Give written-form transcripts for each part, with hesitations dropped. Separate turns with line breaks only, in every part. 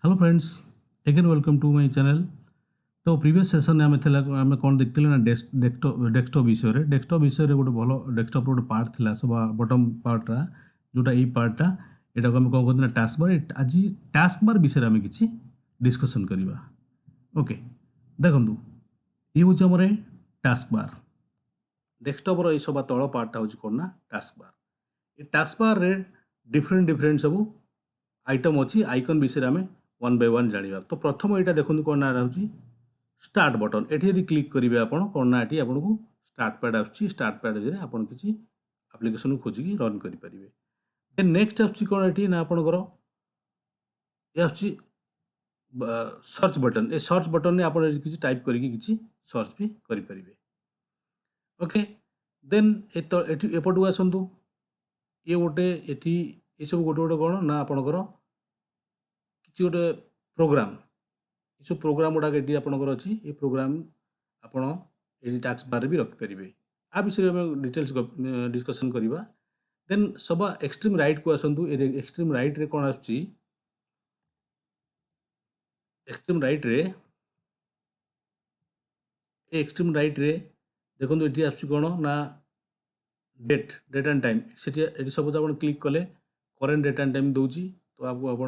Hello friends, again welcome to my channel. तो previous session आम कौन देखते ना डेस्कटॉप विषय गोटे भल डेस्कटॉप गोटे पार्ट थिला सब बटम पार्टा जोटा ये पार्टा यहाँ को आम कौन कहते टास्कबार। आज टास्कबार विषय आम कि डिस्कसन करवा। ओके, देखो ये हूँ आम टास्कबार डेस्कटॉप ये सब तल पार्टा हूँ कौन ना टास्कबार। ये टास्कबार रे डिफरेंट सब आइटम अच्छी आइकन विषय आम वन बाय वन जाना। तो प्रथम यहाँ देखो कौन ना रहा स्टार्ट बटन। ये यदि क्लिक करेंगे आप कौन ना ये आपको स्टार्ट पैड आसूँ। स्टार्ट पैड आप किसी आप्लिकेसन खोजिकी रन करेंगे। देन नेक्स्ट आसूँ ये ना आपणकर ये आसूँ सर्च बटन। ये सर्च बटन में आप किसी टाइप करके किसी सर्च भी करेंगे। ओके, देन एपटू आसतु। ये गोटे ये सब गोटे गोटे कौन ना आपणकर किसी गोटे प्रोग्राम ये सब प्रोग्राम गुड़ाक ये आपंकर अच्छी ये प्रोग्राम आपण ये टास्क बार भी रखिपारे। आ विषय में डिटेल्स डिस्कसन करवा। देन सब एक्सट्रीम राइट को आसतु। एक्सट्रीम राइट रे कौन आसुची एक्सट्रीम राइट रे एक्सट्रीम राइट रे देखो ये आसुची कौन ना डेट एंड टाइम। से सब आप क्लिक कले करेन्ट डेट एंड टाइम दूची। तो आपको आप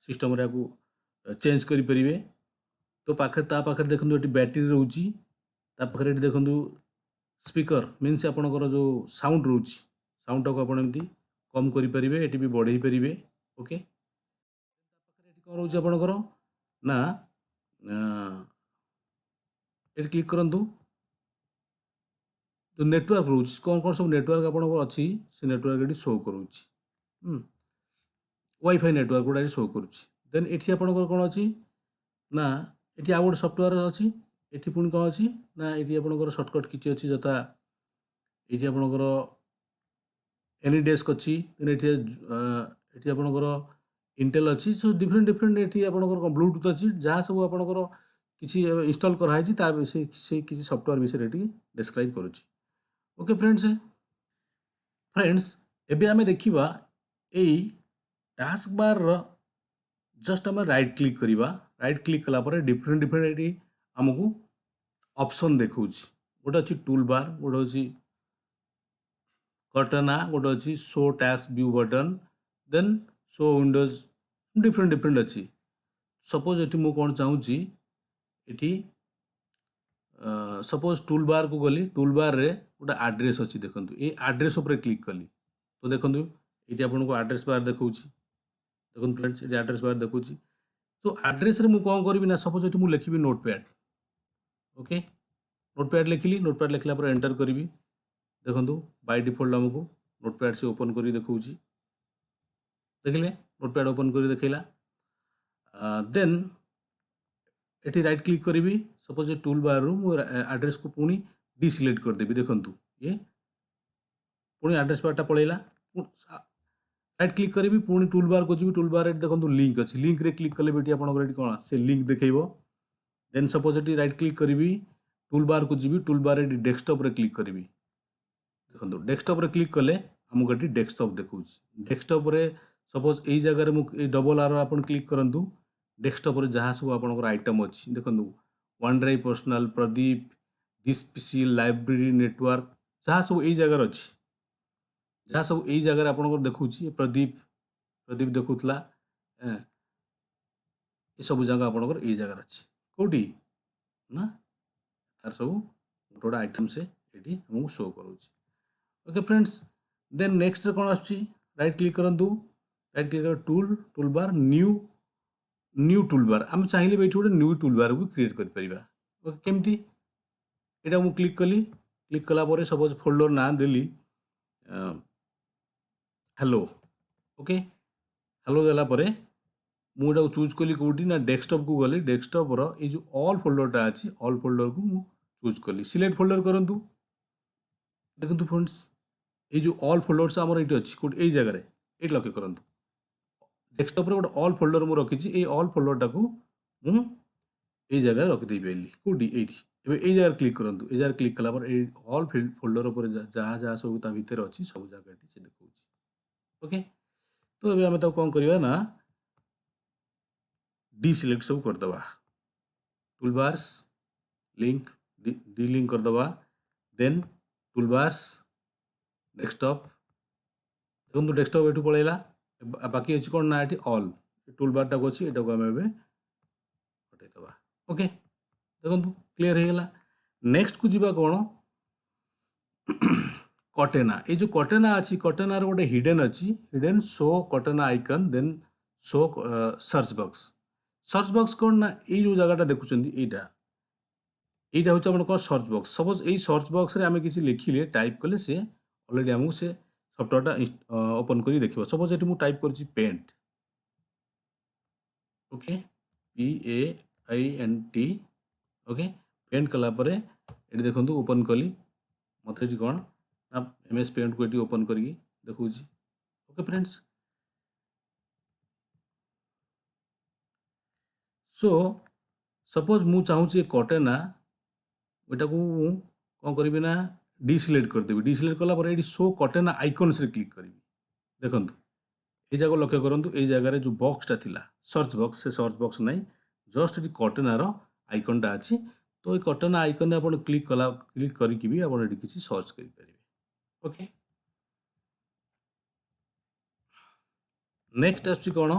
सिस्टम चेंज करेंगे। तो पाखे देखो ये बैटेरी रोचे पाखे देखो स्पीकर मीन्स आपणकर जो साउंड रोचे साउंड टाक आपड़ी कम करेंगे ये भी बढ़े पारे। ओके, कौन रोचे आपणकर ना ये क्लिक करूँ जो नेटवर्क रोच कौन कौन सब नेटवर्क आप अच्छी से नेटवर्क ये शो करुच्ची। वाईफाई नेटवर्क गुड़ा शो करुच्ची। देन ये आपणकर कौन अच्छी ना ये आउ गोटे सफ्टवेयर अच्छी। ये पुणी कौन अच्छी ना ये आपणकर सर्टकट किसी अच्छी जता ये आपणकर एनी डेस्क अच्छी। ये आपणकर इंटेल अच्छी। सो डिफरेंट ये आपणकर ब्लूटूथ अच्छी जहाँ सब आपणकर किसी इंस्टॉल कराई से किसी सफ्टवेयर विषय डिस्क्राइब करुच्ची। ओके फ्रेंड्स एबे आमे देखिबा एई टास्क बार जस्ट आम राइट क्लिक करवा। राइट क्लिक कला डिफरेंट ये आमको ऑप्शन देखा। गोटे अच्छी टूल बार गोटे अच्छी कर्टना गोटे अच्छी show task view button then show windows different अच्छी। सपोज ये मुझे कौन चाहूँगी ये सपोज टूल बार को गली टूल बार रे गोटे आड्रेस अच्छी देखो ये आड्रेस उपर क्लिक कली तो देखो ये आपको आड्रेस बार देखा। देखो फ्रेंड्स ये आड्रेस बार देखा। तो आड्रेस रे मु कौन करी ना सपोज ये मुझे लिखी नोटपैड। ओके, नोटपैड लिखिली नोटपैड लिखला पर एंटर करी देखो बाय डिफॉल्ट आमको नोटपैड से ओपन कर देखा। देखिले नोटपैड ओपन कर देखला। देन ये राइट क्लिक करी सपोज टूल बार रू मु आड्रेस को पुणी डिसिलेक्ट करदेवी। देखो ये पुणी आड्रेस बारटा पलैला। राइट क्लिक करी पुणी टूल बार को जी टूल बार देखो लिंक अच्छी लिंक रे क्लिक कले भी आपंकर कौन से लिंक देखेब। देन सपोज ये राइट क्लिक करी टूल बार को जी tool bar desktop right click करी देखो डेस्कटॉप रे क्लिक कले आमको ये डेस्कटॉप देखा। डेस्कटॉप रे सपोज यही जगह मुझे डबल आर आप क्लिक करूँ डेस्कटॉप रे जहाँ सब आपंकर आइटम अच्छी देखो one drive personal Pradeep this PC library network जहाँ सब यही जगह अच्छी जहाँ सब यही जगह आप देखुची प्रदीप प्रदीप देखुला ये सब जगह आपंकर यही जगह अच्छी कौटी ना तार सब गोटे गोटे आइटम से ये आमको शो करुच्ची। ओके फ्रेंड्स, देन नेक्स्ट कौन आसुची राइट क्लिक करूँ राइट क्लिक कर tool bar new tool bar आम चाहिए ये गोटे न्यू टूल बार को क्रिएट कर। ओके, केमती यहाँ मुझे क्लिक कली क्लिक कलापर सपोज फोल्डर ना देली हेलो। ओके, हेलो देलापर मुझे चूज कली कौटी ना डेस्कटॉप को गली डेस्कटॉप रो जो ऑल फोल्डरटा अच्छी ऑल फोल्डर को मुझे चूज कली सिलेक्ट फोल्डर करूँ। देखो फ्रेंड्स ये जो ऑल फोल्डर्स आमर ये अच्छी कौट यही जगह ये लक्ष्य करूँ डेस्कटॉप रे गोटे ऑल फोल्डर मुझे रखी ये ऑल फोल्डरटा को मुझे जगह रखिदे पारि कौटी ये जगह क्लिक करूँ। ये जगह क्लिक कलापर ऑल फोल्डर पर जहाँ जहाँ सब भितर अच्छी सब जगह से देखा। ओके, तो ये आम कौन करवा ना डी सिलेक्ट सब करदे tool bars link D link करदे देन टूल बार्स डेस्कटॉप देखो डेस्कटॉप ये पलैला बाकी अच्छी कौन ना ये ऑल टूल बार टाक अच्छी यहाँ को आम हटेदे ओके देखो क्लीयर हो गला नेक्स्ट को जीवा कौन कटेना ये जो कटेना अच्छी कटेनार गोटे हिडन अच्छी हिडन शो कटेना icon then show search box कौन ना ये जो जगह देखुं यहाँ यहाँ हूँ कौन सर्च बॉक्स सपोज यही सर्च बॉक्स रे आम किसी लिखिले टाइप कले सी अलरेडी आमको से सफ्टवेयर ओपन कर देखिए सपोज ये टाइप कर paint okay PAINT okay paint कलापर ये देखो ओपन कली मत ये कौन ना MS पेंट को ये ओपन कर देखा ओके फ्रेंड्स सो सपोज मु चाहूँ कटेना यहाँ को कौन करी ना डिसिलेक्ट करदेवी डिसिलेक्ट कलापर ये शो कटेना आइकन्स क्लिक करी देखो ये जगह लक्ष्य करूँ ये जगार जो बॉक्सटा थिला सर्च बॉक्स से सर्च बॉक्स नहीं जस्ट ये कटेनार आइकनटा अच्छी तो ये कटेना आइकन आप क्लिक करके भी आप किसी सर्च करेंगे ओके नेक्स्ट आसुची कौन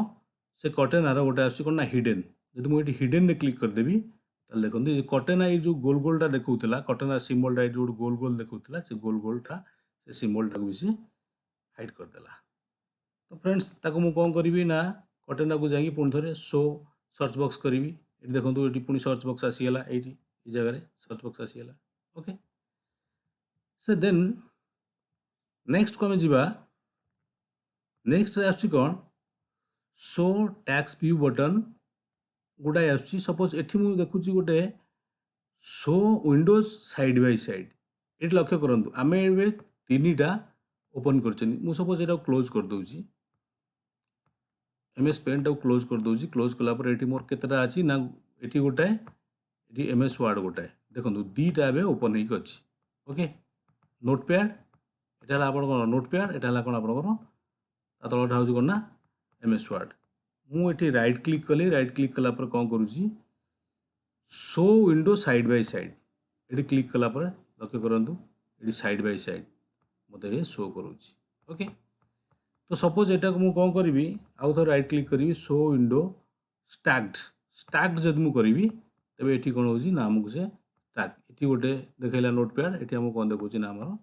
से कटेनार गोटे आसुची कौन ना हिडन जब मुझे हिडन रे क्लिक करदेवी ताल देखो ये कटेना ये जो गोल गोलटा देखा कटेना सिम्बलटा जो गोल गोल देखा से गोल गोलटा से सिम्बलटा को भी सी हाइड करदेला तो फ्रेंड्स ताको मु कौन करी ना कटेना को जाकि पुणी थे शो सर्च बॉक्स करी ये देखो ये पुणी सर्च बॉक्स आसीगला ये जगह सर्च बॉक्स आसीगला ओके से देन नेक्स्ट को आम जा नेक्स्ट आसुची कौन शो टैक्स व्यू बटन गोटाए आसुची सपोज एठी मु देखुची गोटे show Windows side by side ये लक्ष्य करूँ आम ए तीन टा ओपन कर सपोज ये क्लोज कर दूची MS पेंट को क्लोज कर दूची क्लोज कलापर ये मोर केतटा अच्छी ना ये गोटाए ये MS वर्ड गोटाए देखो दीटा ए ओपन हो ओके नोटपैड यहाँ आप नोटपैड यहाँ कौन आप तलटा हूँ कौन ना MS वर्ड मुझे राइट क्लिक कली राइट क्लिक कलापर कौन करुँची show window side by side ये क्लिक कलापर लक्ष्य करूँ ये साइड बाय साइड मत ये शो करुँची ओके तो सपोज यहाँ को मुझे कौन करी आउ थे राइट क्लिक करी शो विंडो स्टैक्ड जब मुझे करी तेज ये कौन हो ना आमको से स्टैक ये गोटे देखा नोटपैड ये आमको कौन देखा ना आम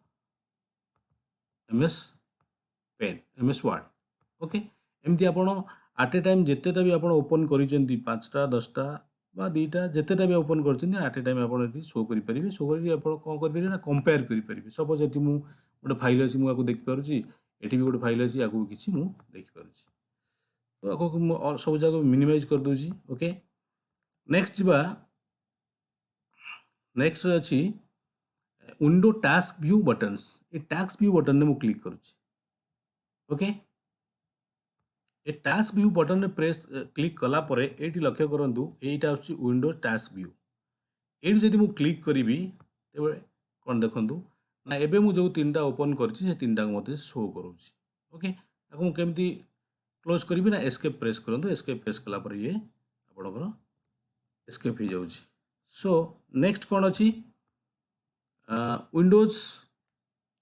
MS paint MS Word okay एमती आप आट ए टाइम जितेटा भी आप ओपन कर 5टा 10टा बा 2टा जितेटा भी ओपन कर आट ए टाइम आप शो करेंगे शो कर कौन करेंगे ना कंपेयर करेंगे सपोज ये गोटे फाइल अच्छी मुझे देखिपुची ये भी गोटे फाइल अच्छी आपको किसी मुझे देखिपुची तो आपको सब जगह मिनिमाइज कर दूची ओके नेक्स्ट जा नेक्स्ट अच्छी विंडो टास्क व्यू बटन्स ये टास्क व्यू बटन में क्लिक करुच्ची ओके ये टास्क व्यू बटन में प्रेस क्लिक कलापर ये लक्ष्य करूँ यहीटा आस विंडो टास्क व्यू ये जब मुझे क्लिक करी तेरे कौन देखूँ ना एबे मुझे जो 3टा ओपन कर 3टा को मत शो करुच्ची ओके आपको केमती क्लोज करी ना एस्केप प्रेस करूँ एस्केप प्रेस कलापर ये आपंकर एस्केप हो जाऊँगी सो नेक्स्ट कौन अच्छी windows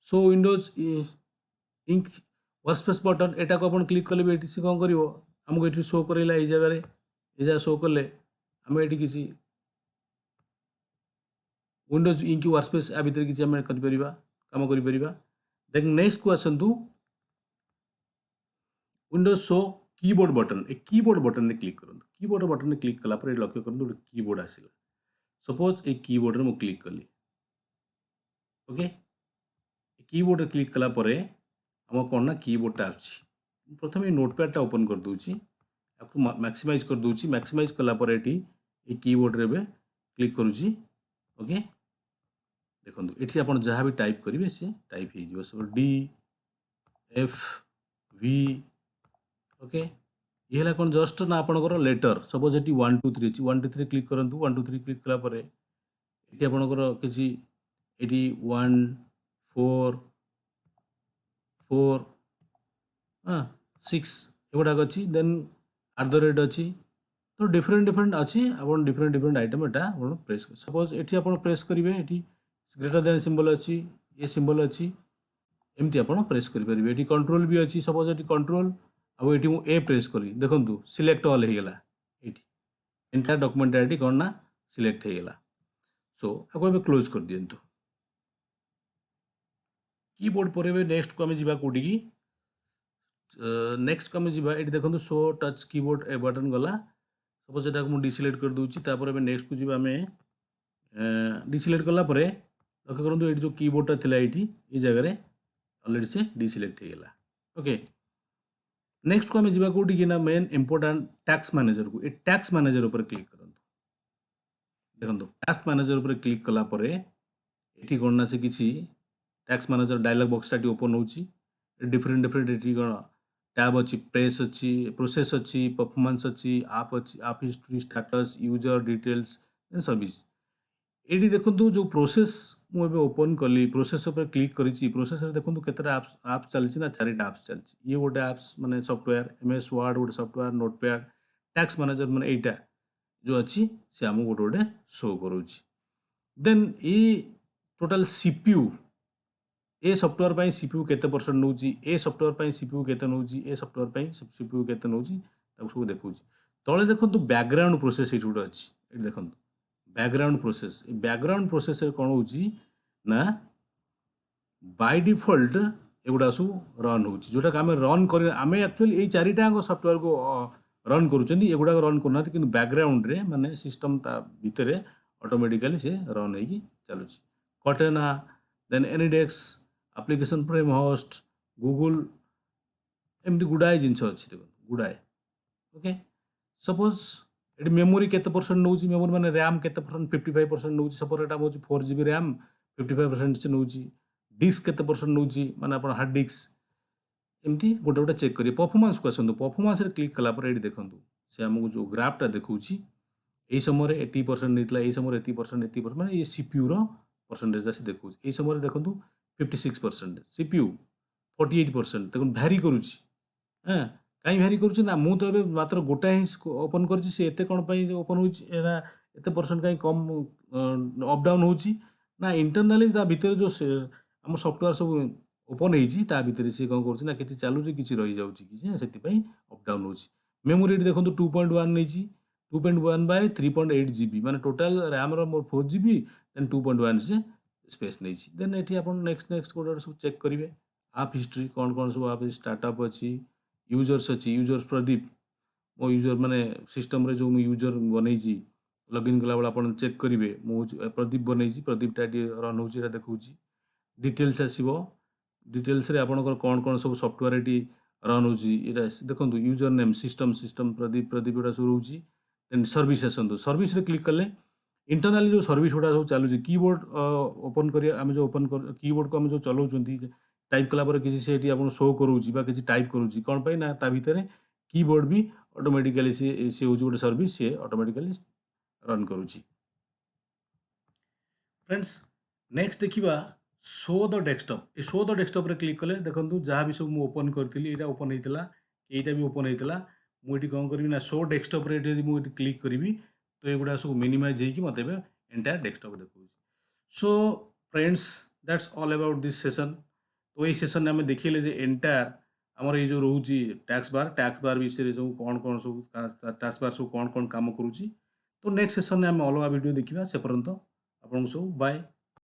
show Windows Ink Workspace button एटा को आप क्लिक कले भी ये कौन कर आमको ये शो करेला ये जगह ये जगह शो कले आम ये किसी विंडोज इंक वर्कस्पेस या भितर किसी आम कम कर देन नेक्स्ट को आसतु Windows show keyboard button a keyboard button में क्लिक करूँ कीबोर्ड बटन में क्लिक कलापर लक्ष्य करूँ गोटे कीबोर्ड आसला सपोज ये कीबोर्ड में क्लिक कली ओके कीबोर्ड रे क्लिक कलापर आम कौन ना कीबोर्डटा आसम ये नोटपैडटा ओपन कर दूची आपको मैक्सिमाइज कर दूची मैक्सिमाइज कलापर ये कीबोर्ड रे क्लिक करुच्ची ओके देखो ये आप जहाँ भी टाइप करेंगे सी टाइप हो सब DFV ओके ये है कौन जस्ट ना आपंकर लेटर सपोज ये 1 2 3 अच्छी 1 2 3 क्लिक करूँ 1 2 3 क्लिक कलापर ये आपंकर किसी 1 4 4 6 एगुड़ाक अच्छी देन @ अच्छी तो डिफरेंट डिफरेंट अच्छी आप डिफरेंट डिफरेंट आइटम एटा आप प्रेस कर सपोज एटी आप प्रेस करेंगे ये ग्रेटर देन सिंबल अच्छी ये सिंबल अच्छी एमती आप प्रेस करेंगे ये कंट्रोल भी अच्छी सपोज ये कंट्रोल अब ये ए प्रेस करी देखो सिलेक्ट ऑल होगा ये एंटायर डॉक्यूमेंट कौन ना सिलेक्ट होगा सो आपको क्लोज कर दिंतु कीबोर्ड पर नेक्स्ट को आम जा कौटी की नेक्स्ट को आम जा ये देखो शो टच कीबोर्ड ए बटन गला सपोज एटा मुझे डिसिलेक्ट कर दूसरी तापर नेक्स्ट को जी आम डिसिलेक्ट कलापर लक्ष्य करूँ ये जो कीबोर्डटा थी ये जगह अलरेडी से डिसिलेक्ट होगा ओके नेक्स्ट को आम जा कौटी कि ना मेन इंपोर्टाट टैक्स मैनेजर को ये टैक्स मैनेजर उपर क्लिक करूँ देखो टैक्स मैनेजर उपर क्लिक कलापर ये कौन ना से किसी टैक्स मैनेजर डायलॉग बॉक्सटा ओपन होची डिफरेंट डिफरेंट ये कौन टैब अच्छी प्रेस अच्छी प्रोसेस अच्छी परफॉर्मेंस अच्छी आप history status user details and service ये देखो जो प्रोसेस मुझे ओपन कली प्रोसेस उपर क्लिक करी प्रोसेस देखो केतटा आप्स चलती ना 4टा आप्स चलती ये गोटे आप्स माने सॉफ्टवेयर एमएस वर्ड गोटे सॉफ्टवेयर नोटपैड टैक्स मैनेजर माने एटा जो अच्छी से आमको गोटे गोटे शो करुच्ची देन ये टोटल सीपीयू ए सॉफ्टवेयर पर सीपीयू केते परसेंट नौ ए सॉफ्टवेयर पर सीपीयू केते नौ ए सॉफ्टवेयर पर सीपीयू केते नौ सब देखा तले देखो बैकग्राउंड प्रोसेस ये गोटे अच्छी ये देखो बैकग्राउंड प्रोसेस कौन हो ना बाय डिफॉल्ट एगुड़ा सब रन हो जोटा आम रन कर आम एक्चुअली ये 4टा सॉफ्टवेयर को रन करुँच रन करना कि बैकग्राउंड रे माने सिस्टम ता भितर ऑटोमेटिकली से रन हो चलुची कटेना देन एनिडेक्स एप्लिकेशन फ्रेम होस्ट गूगल एमती गुड़ाए जिनस अच्छी देखो गुड़ाए ओके सपोज ये मेमोरी केते परसेंट नौ मेमोरी माने रैम केते परसेंट 55% नौ सपोज एटा हो 4 GB रैम 55% से नौ डिस्क केते परसेंट नौ माने आप हार्ड डिस्क एमती गोटे गोटे चेक करिए परफॉर्मेंस को आसतु परफॉर्मेंस क्लिक कलापर ये देखो से आमको जो ग्राफटा देखा यही समय 80% नहीं यही समय 80% माने ये सीपीयू रो परसेंटेज से देखा यही समय देखो 56% सीपीयू 48% देखो भैरी करुच्ची हाँ कहीं भैरी करुच्ची ना मु तो मात्र गोटा ही ओपन करते कौन ओपन होते परसेंट कहीं कम अप डाउन होना इंटरनाली भितर जो आम सॉफ्टवेयर सब ओपन होता भितर सी कौन कर कि चलुची कि रही जाऊँगी से अप डाउन हो मेमोरी देखो 2.1 नहीं 2.1 बाय 3.8 GB माने टोटल रैम मोर 4 GB देन 2.1 से स्पेस नहीं देन ये आप नेक्स्ट गोटे सब चेक करेंगे आप हिस्ट्री कौन कौन सब आप स्टार्टअप अच्छी यूजर्स अच्छी यूजर्स प्रदीप मो यूजर माने सिस्टम रे जो यूजर बनई लॉगिन कला बेला आप चेक करेंगे मो प्रदीप बनई प्रदीपटा रन हो देखा डिटेल्स आसो डिटेल्स रे आपनकर कौन कौन सब सॉफ्टवेयर ये रन हो देखो user name system Pradeep Pradeep एटा सब रोचे देन सर्विस आसतु सर्विस रे क्लिक कले इंटरनाली जो सर्विस गुड़ा सब चलुची कीबोर्ड ओपन कर आम जो ओपन कर कीबोर्ड को आम जो चलाऊँ टाइप कलापर किसी से आपको शो करुँची किसी टाइप करुँची कौन पाई ना ता भितर कीबोर्ड भी ऑटोमेटिकली सी हूँ गोटे सर्विस सी ऑटोमेटिकली रन करुँची फ्रेंड्स नेक्स्ट देखा शो द डेस्कटॉप ये show the desktop right click कले देखो जहाँ भी सब मुझे ओपन करी यहाँ ओपन होता यहीटा भी ओपन होता मुझे कौन करी ना शो डेस्कटॉप रे मुझे क्लिक करी तो ये गुड़ा सब मिनिमाइज होगी मत एंटायर डेस्कटॉप देखा so friends that's all about this session तो ये सेशन आम देखिले जे एंटायर आमर ये जो रोचे टैक्स बार विषय सब कौन कौन सब टैक्स बार सब कौन कौन काम करुँची तो नेक्स्ट सेशन में आम अलग वीडियो देखा से पर्यंत आपको सब बाय।